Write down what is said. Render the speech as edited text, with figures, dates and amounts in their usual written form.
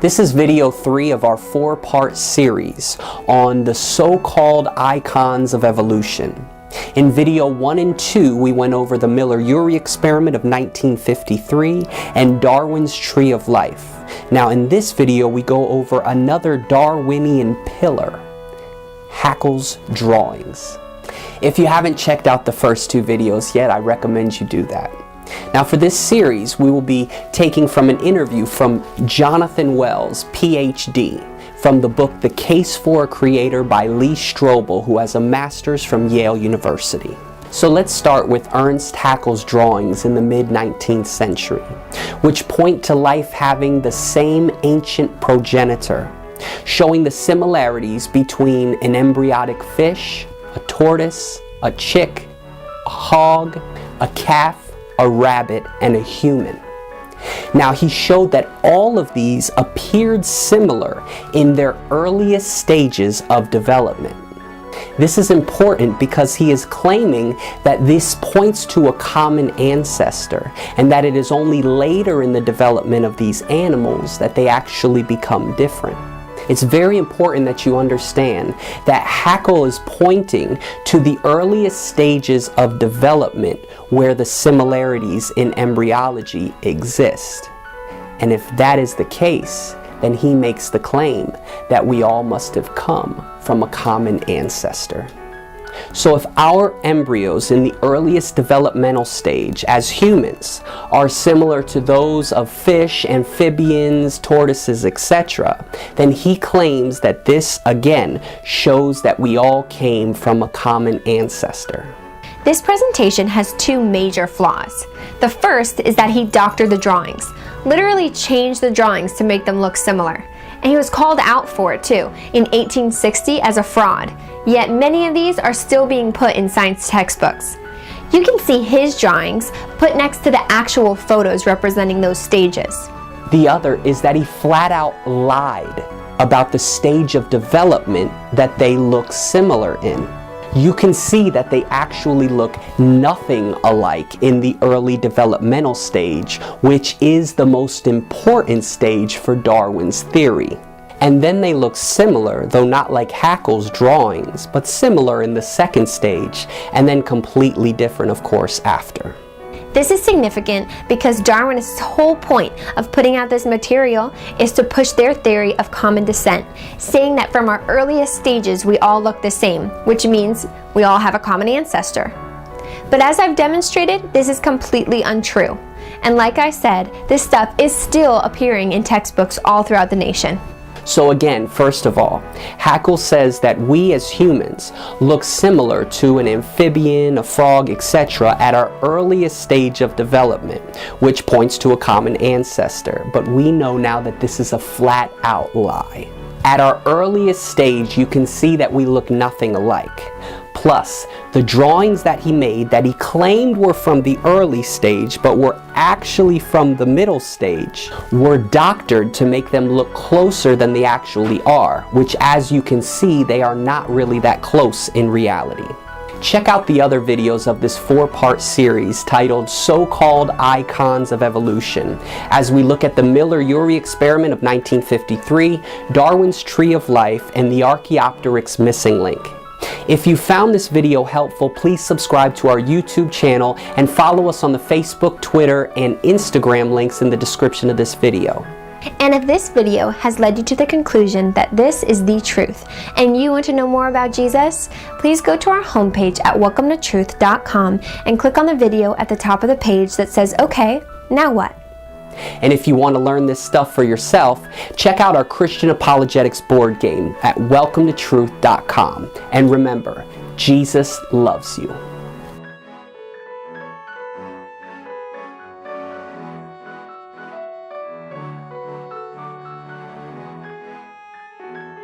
This is video 3 of our 4-part series on the so-called icons of evolution. In video 1 and 2, we went over the Miller-Urey Experiment of 1953 and Darwin's Tree of Life. Now in this video, we go over another Darwinian pillar, Haeckel's drawings. If you haven't checked out the first 2 videos yet, I recommend you do that. Now for this series, we will be taking from an interview from Jonathan Wells, PhD, from the book The Case for a Creator by Lee Strobel, who has a master's from Yale University. So let's start with Ernst Haeckel's drawings in the mid-19th century, which point to life having the same ancient progenitor, showing the similarities between an embryonic fish, a tortoise, a chick, a hog, a calf, a rabbit, and a human. Now he showed that all of these appeared similar in their earliest stages of development. This is important because he is claiming that this points to a common ancestor and that it is only later in the development of these animals that they actually become different. It's very important that you understand that Haeckel is pointing to the earliest stages of development where the similarities in embryology exist. And if that is the case, then he makes the claim that we all must have come from a common ancestor. So if our embryos in the earliest developmental stage as humans are similar to those of fish, amphibians, tortoises, etc., then he claims that this again shows that we all came from a common ancestor. This presentation has 2 major flaws. The first is that he doctored the drawings, literally changed the drawings to make them look similar. And he was called out for it too, in 1860 as a fraud. Yet many of these are still being put in science textbooks. You can see his drawings put next to the actual photos representing those stages. The other is that he flat out lied about the stage of development that they look similar in. You can see that they actually look nothing alike in the early developmental stage, which is the most important stage for Darwin's theory. And then they look similar, though not like Haeckel's drawings, but similar in the second stage, and then completely different, of course, after. This is significant because Darwin's whole point of putting out this material is to push their theory of common descent, saying that from our earliest stages we all look the same, which means we all have a common ancestor. But as I've demonstrated, this is completely untrue. And like I said, this stuff is still appearing in textbooks all throughout the nation. So again, first of all, Haeckel says that we as humans look similar to an amphibian, a frog, etc. at our earliest stage of development, which points to a common ancestor. But we know now that this is a flat-out lie. At our earliest stage, you can see that we look nothing alike. Plus, the drawings that he made that he claimed were from the early stage but were actually from the middle stage were doctored to make them look closer than they actually are, which as you can see, they are not really that close in reality. Check out the other videos of this 4-part series titled So-Called Icons of Evolution as we look at the Miller-Urey Experiment of 1953, Darwin's Tree of Life, and the Archaeopteryx missing link. If you found this video helpful, please subscribe to our YouTube channel and follow us on the Facebook, Twitter, and Instagram links in the description of this video. And if this video has led you to the conclusion that this is the truth and you want to know more about Jesus, please go to our homepage at welcometotruth.com and click on the video at the top of the page that says, "Okay, now what?" And if you want to learn this stuff for yourself, check out our Christian Apologetics board game at welcometotruth.com. And remember, Jesus loves you.